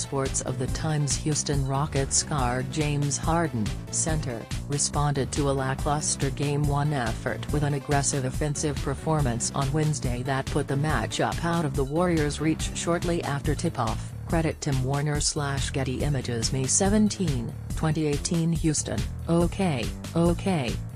Sports of the TimesHouston Rockets guard James Harden, center, responded to a lackluster Game 1 effort with an aggressive offensive performance on Wednesday that put the matchup out of the Warriors' reach shortly after tip-off. Credit Tim Warner/Getty Images May 17, 2018 Houston. Okay,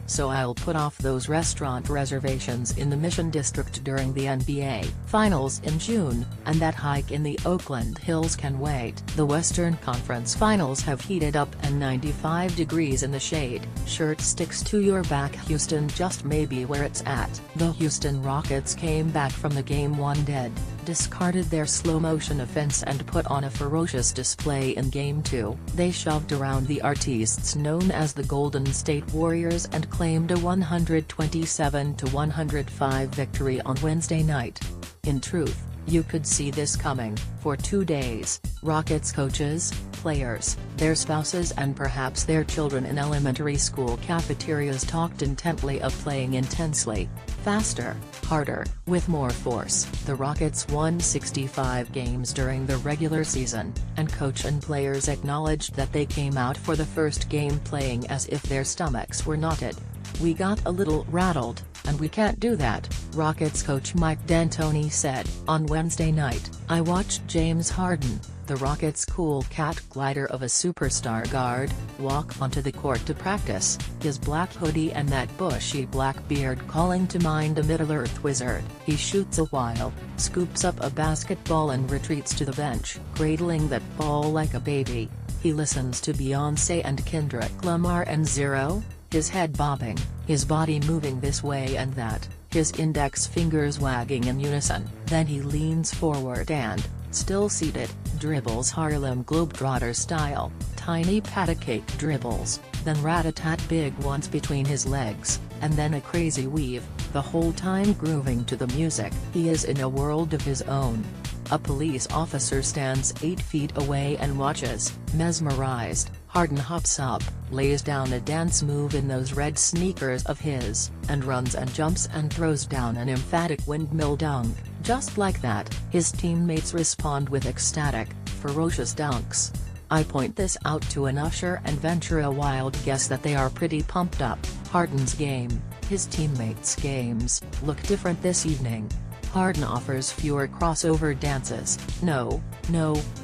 so I'll put off those restaurant reservations in the Mission District during the NBA Finals in June, and that hike in the Oakland Hills can wait. The Western Conference Finals have heated up and 95 degrees in the shade. Shirt sticks to your back. Houston just may be where it's at. The Houston Rockets came back from the Game 1 dead, discarded their slow-motion offense and put on a ferocious display in Game 2. They shoved around the artistes known as the Golden State Warriors and claimed a 127-105 victory on Wednesday night. In truth, you could see this coming. For 2 days, Rockets coaches, players, their spouses and perhaps their children in elementary school cafeterias talked intently of playing intensely, faster, harder, with more force. The Rockets won 65 games during the regular season, and coach and players acknowledged that they came out for the first game playing as if their stomachs were knotted. "We got a little rattled, and we can't do that," Rockets coach Mike D'Antoni said. "On Wednesday night, I watched James Harden, the Rockets' cool cat glider of a superstar guard, walk onto the court to practice, his black hoodie and that bushy black beard calling to mind a Middle-earth wizard. He shoots a while, scoops up a basketball and retreats to the bench, cradling that ball like a baby. He listens to Beyoncé and Kendrick Lamar and Zero, his head bobbing, his body moving this way and that, his index fingers wagging in unison. Then he leans forward and, still seated, dribbles Harlem Globetrotter style, tiny patacake dribbles, then rat-a-tat big ones between his legs, and then a crazy weave, the whole time grooving to the music. He is in a world of his own." A police officer stands 8 feet away and watches, mesmerized. Harden hops up, lays down a dance move in those red sneakers of his, and runs and jumps and throws down an emphatic windmill dunk. Just like that, his teammates respond with ecstatic, ferocious dunks. I point this out to an usher and venture a wild guess that they are pretty pumped up. Harden's game, his teammates' games, look different this evening. Harden offers fewer crossover dances. No,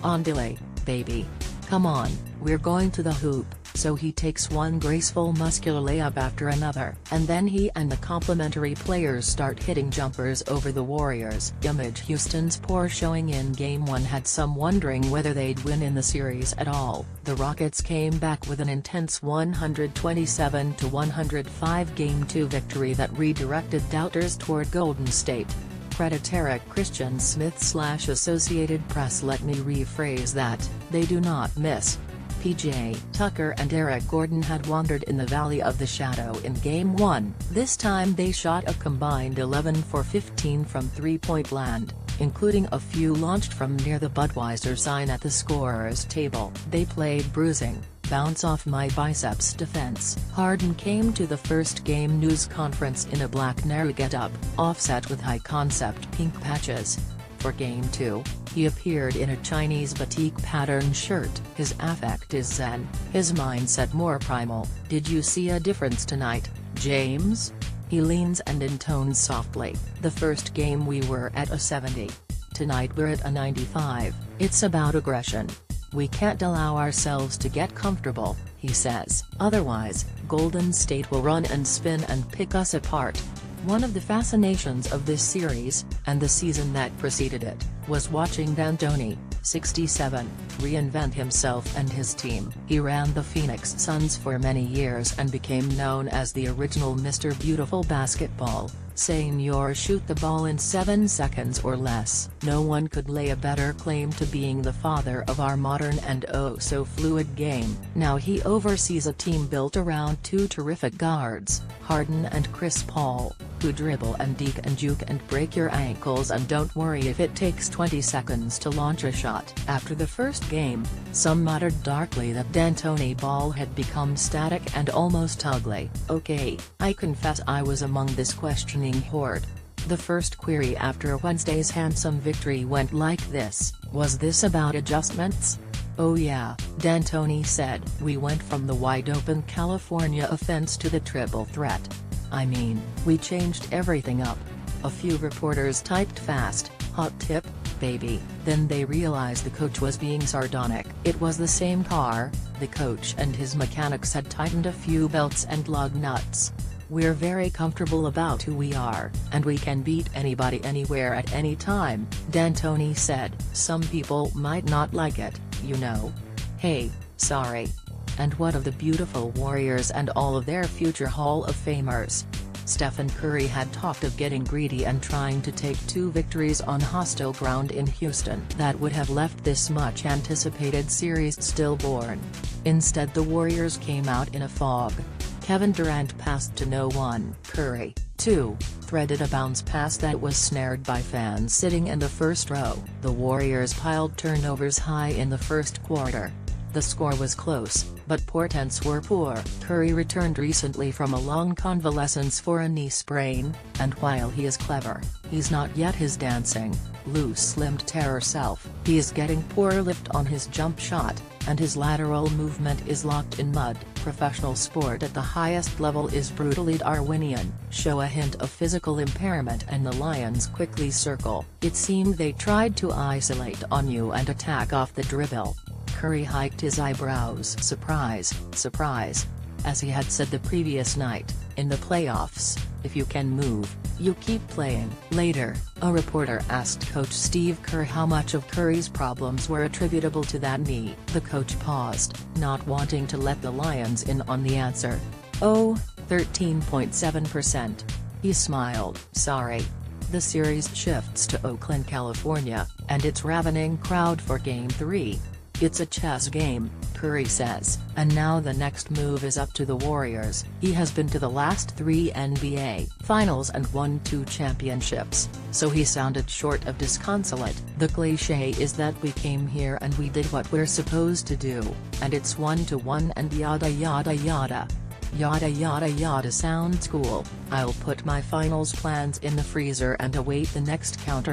on delay, baby. Come on, we're going to the hoop. So he takes one graceful muscular layup after another, and then he and the complimentary players start hitting jumpers over the Warriors. Image Houston's poor showing in Game 1 had some wondering whether they'd win in the series at all. The Rockets came back with an intense 127-105 Game 2 victory that redirected doubters toward Golden State. Credit Eric Christian Smith/Associated Press. Let me rephrase that, they do not miss. PJ Tucker and Eric Gordon had wandered in the Valley of the Shadow in Game 1. This time they shot a combined 11 for 15 from three-point land, including a few launched from near the Budweiser sign at the scorer's table. They played bruising, bounce off my biceps defense. Harden came to the first game news conference in a black narrow getup, offset with high-concept pink patches. For Game 2, he appeared in a Chinese batik pattern shirt. His affect is zen, his mindset more primal. "Did you see a difference tonight, James?" He leans and intones softly. "The first game we were at a 70. Tonight we're at a 95. It's about aggression. We can't allow ourselves to get comfortable," he says. "Otherwise, Golden State will run and spin and pick us apart." One of the fascinations of this series, and the season that preceded it, was watching D'Antoni, 67, reinvent himself and his team. He ran the Phoenix Suns for many years and became known as the original Mr. Beautiful Basketball, saying "You're shoot the ball in 7 seconds or less." No one could lay a better claim to being the father of our modern and oh-so-fluid game. Now he oversees a team built around 2 terrific guards, Harden and Chris Paul, who dribble and deke and juke and break your ankles and don't worry if it takes 20 seconds to launch a shot. After the first game, some muttered darkly that D'Antoni ball had become static and almost ugly. "Okay, I confess I was among this questioning horde." The first query after Wednesday's handsome victory went like this: was this about adjustments? "Oh yeah," D'Antoni said. "We went from the wide-open California offense to the triple threat. I mean, we changed everything up." A few reporters typed fast, "Hot tip, baby," then they realized the coach was being sardonic. It was the same car, the coach and his mechanics had tightened a few belts and lug nuts. "We're very comfortable about who we are, and we can beat anybody anywhere at any time," D'Antoni said. "Some people might not like it, you know. Hey, sorry. And what of the beautiful Warriors and all of their future Hall of Famers?" Stephen Curry had talked of getting greedy and trying to take 2 victories on hostile ground in Houston that would have left this much-anticipated series stillborn. Instead, the Warriors came out in a fog. Kevin Durant passed to no one. Curry, too, threaded a bounce pass that was snared by fans sitting in the first row. The Warriors piled turnovers high in the first quarter. The score was close, but portents were poor. Curry returned recently from a long convalescence for a knee sprain, and while he is clever, he's not yet his dancing, loose-limbed terror self. He is getting poor lift on his jump shot, and his lateral movement is locked in mud. Professional sport at the highest level is brutally Darwinian. Show a hint of physical impairment and the Lions quickly circle. "It seemed they tried to isolate on you and attack off the dribble." Curry hiked his eyebrows. Surprise, surprise. As he had said the previous night, in the playoffs, if you can move, you keep playing. Later, a reporter asked coach Steve Kerr how much of Curry's problems were attributable to that knee. The coach paused, not wanting to let the Lions in on the answer. "Oh, 13.7%. He smiled. "Sorry. The series shifts to Oakland, California, and it's ravening crowd for Game 3. It's a chess game," Curry says, "and now the next move is up to the Warriors." He has been to the last 3 NBA Finals and won 2 championships, so he sounded short of disconsolate. "The cliché is that we came here and we did what we're supposed to do, and it's 1-1 and yada yada yada. Yada yada yada sounds cool. I'll put my finals plans in the freezer and await the next counter."